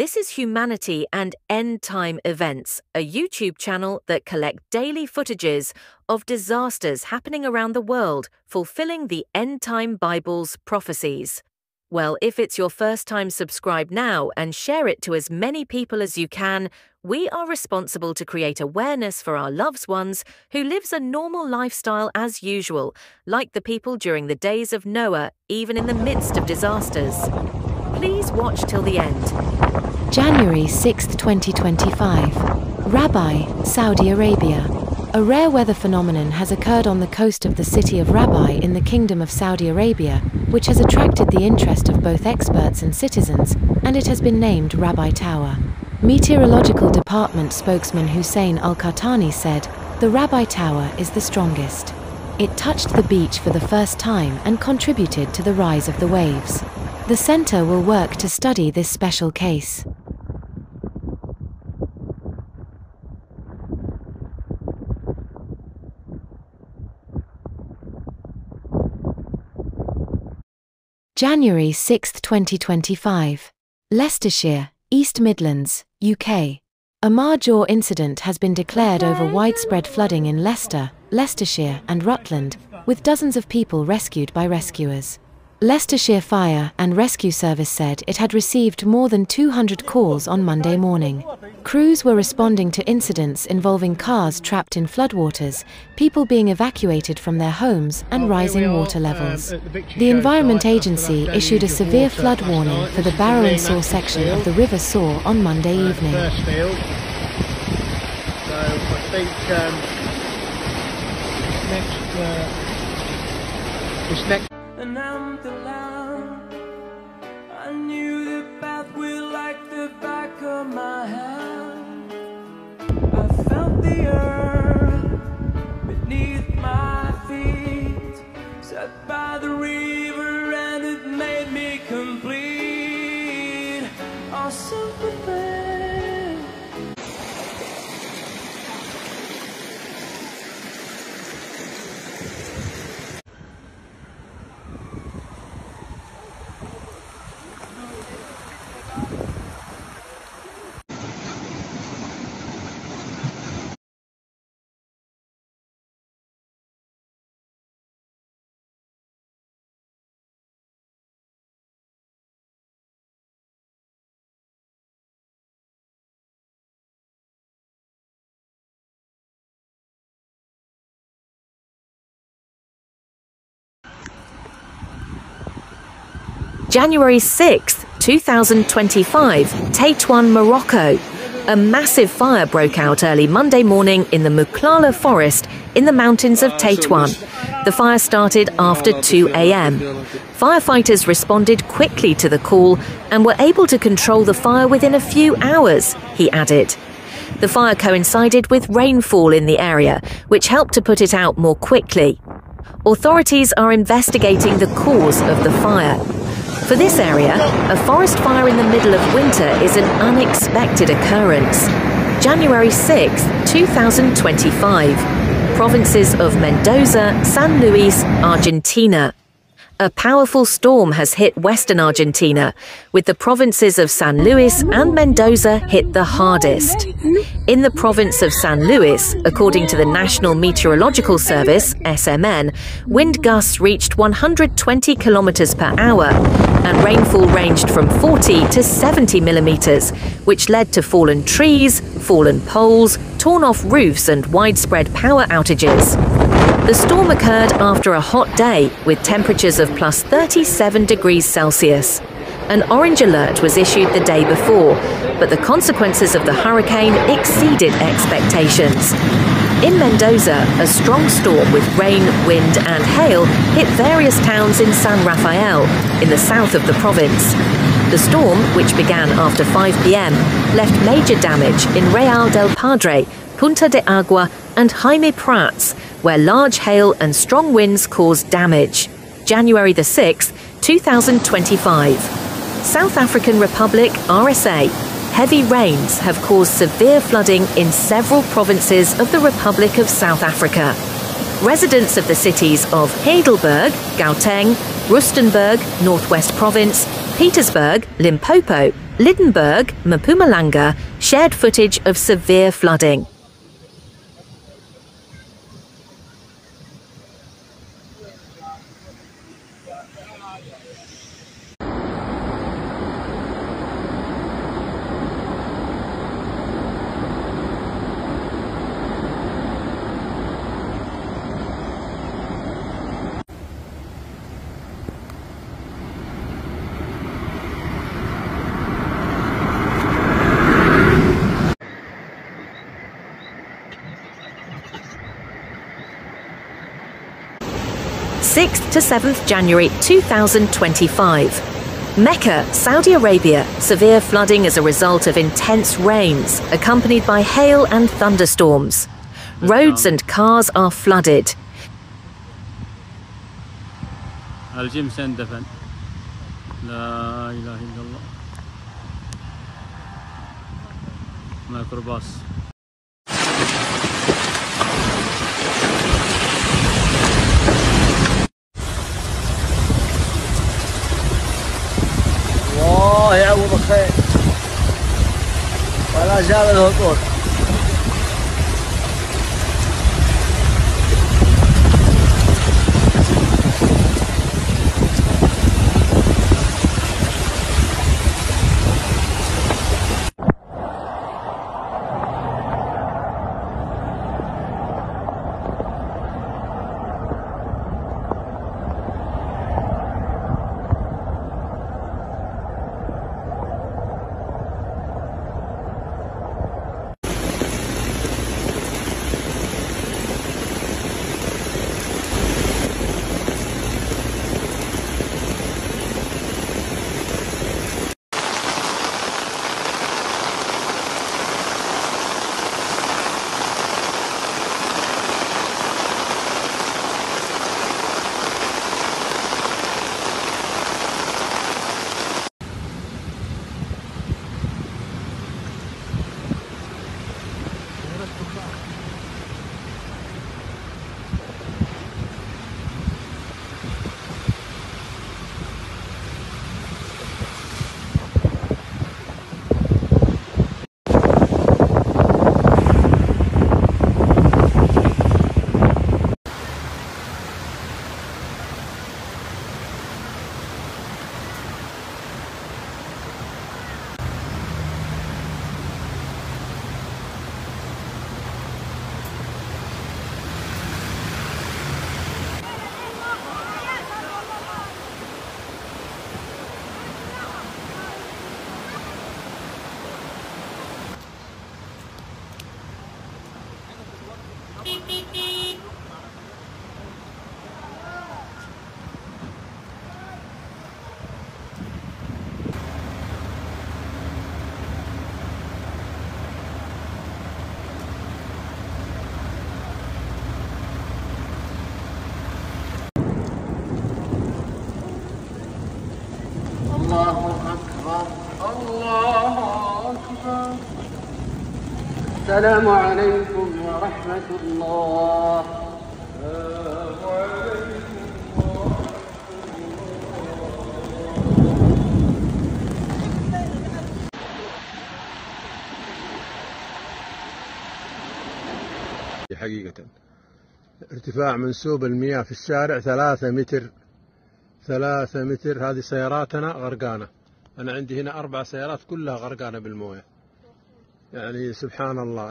This is Humanity and End Time Events, a YouTube channel that collect daily footages of disasters happening around the world, fulfilling the End Time Bible's prophecies. Well, if it's your first time, subscribe now and share it to as many people as you can. We are responsible to create awareness for our loved ones who lives a normal lifestyle as usual, like the people during the days of Noah, even in the midst of disasters. Please watch till the end. January 6, 2025. Rabbi, Saudi Arabia. A rare weather phenomenon has occurred on the coast of the city of Rabbi in the Kingdom of Saudi Arabia, which has attracted the interest of both experts and citizens, and it has been named Rabbi Tower. Meteorological Department spokesman Hussein Al-Qahtani said, "The Rabbi Tower is the strongest. It touched the beach for the first time and contributed to the rise of the waves. The center will work to study this special case." January 6, 2025. Leicestershire, East Midlands, UK. A major incident has been declared over widespread flooding in Leicester, Leicestershire and Rutland, with dozens of people rescued by rescuers. Leicestershire Fire and Rescue Service said it had received more than 200 calls on Monday morning. Crews were responding to incidents involving cars trapped in floodwaters, people being evacuated from their homes, and rising water levels. The Environment Agency issued a severe flood warning for the Barrow and Saw section of the River Saw on Monday evening. So I think this next. And I'm the lamb. I knew the pathway like the back of my hand. I felt the earth beneath my feet, sat by the river and it made me complete. Our sympathy. January 6, 2025, Tétouan, Morocco. A massive fire broke out early Monday morning in the Mouklala forest in the mountains of Tétouan. The fire started after 2 a.m. Firefighters responded quickly to the call and were able to control the fire within a few hours, he added. The fire coincided with rainfall in the area, which helped to put it out more quickly. Authorities are investigating the cause of the fire. For this area, a forest fire in the middle of winter is an unexpected occurrence. January 6, 2025. Provinces of Mendoza, San Luis, Argentina. A powerful storm has hit western Argentina, with the provinces of San Luis and Mendoza hit the hardest. In the province of San Luis, according to the National Meteorological Service, SMN, wind gusts reached 120 kilometers per hour, and rainfall ranged from 40 to 70 millimeters, which led to fallen trees, fallen poles, torn off roofs and widespread power outages. The storm occurred after a hot day with temperatures of plus 37 degrees Celsius. An orange alert was issued the day before, but the consequences of the hurricane exceeded expectations. In Mendoza, a strong storm with rain, wind and hail hit various towns in San Rafael, in the south of the province. The storm, which began after 5 p.m., left major damage in Real del Padre, Punta de Agua and Jaime Prats, where large hail and strong winds caused damage. January the 6th, 2025. South African Republic, RSA. Heavy rains have caused severe flooding in several provinces of the Republic of South Africa. Residents of the cities of Heidelberg, Gauteng, Rustenburg, Northwest Province, Pietersburg, Limpopo, Lydenburg, Mpumalanga, shared footage of severe flooding. (6th to 7th January 2025). Mecca, Saudi Arabia, severe flooding as a result of intense rains, accompanied by hail and thunderstorms. Roads and cars are flooded. الجيم سندفن لا إله إلا الله ميكروباص الله يعوض خير ولا زال الهطول. السلام عليكم ورحمة الله. حقيقة ارتفاع منسوب المياه في الشارع 3 متر. 3 متر. هذه سياراتنا غرقانة. أنا عندي هنا 4 سيارات كلها غرقانة بالموية. يعني سبحان الله.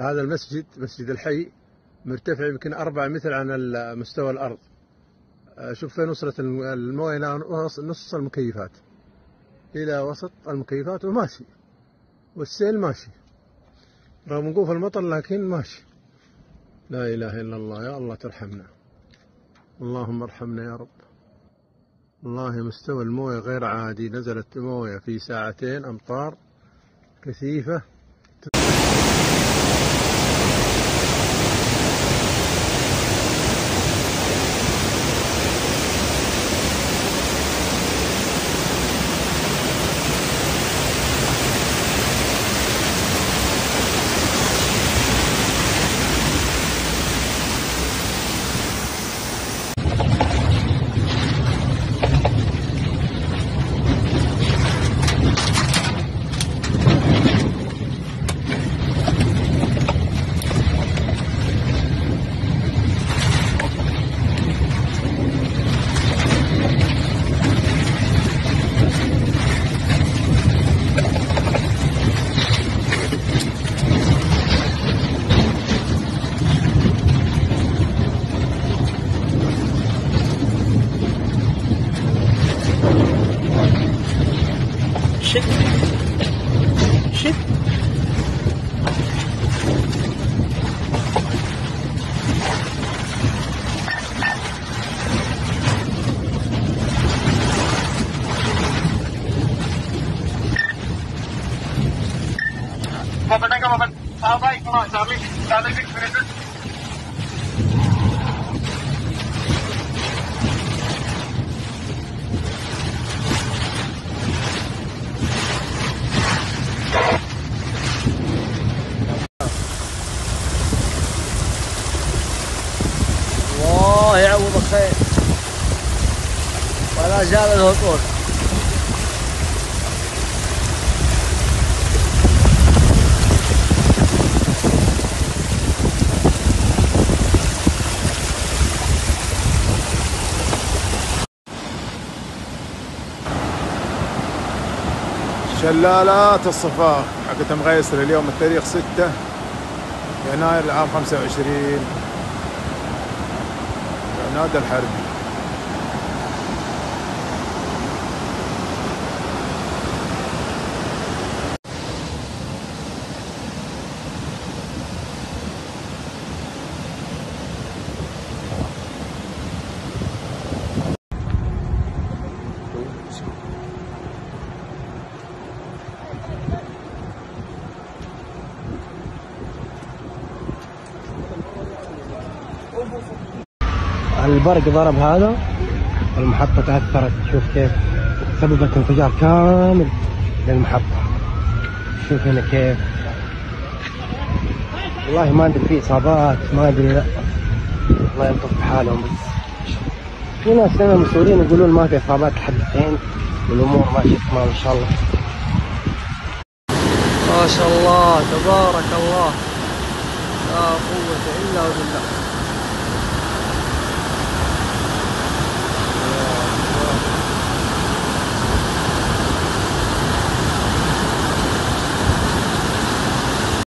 هذا المسجد مسجد الحي مرتفع يمكن 4 متر عن مستوى الأرض. شوف فين وصلت الموية إلى نص المكيفات، إلى وسط المكيفات وماشي، والسيل ماشي رغم وقوف المطر لكن ماشي. لا إله إلا الله. يا الله ترحمنا، اللهم ارحمنا يا رب. والله مستوى الموية غير عادي. نزلت موية في ساعتين أمطار كثيفة. شد شد. الله يعوض خير ولا زال الهطول. شلالات الصفاء حقت مغيسر اليوم التاريخ 6 يناير العام 25 نادى الحربي. البرق ضرب هذا، المحطة تأثرت. شوف كيف سببت انفجار كامل للمحطة. شوف هنا كيف، والله ما ادري في اصابات، ما ادري. لا الله يلطف بحالهم. بس في ناس هنا مسؤولين يقولون ما في اصابات لحد الحين والامور ماشية تمام ان شاء الله. ما شاء الله تبارك الله، لا قوة الا بالله.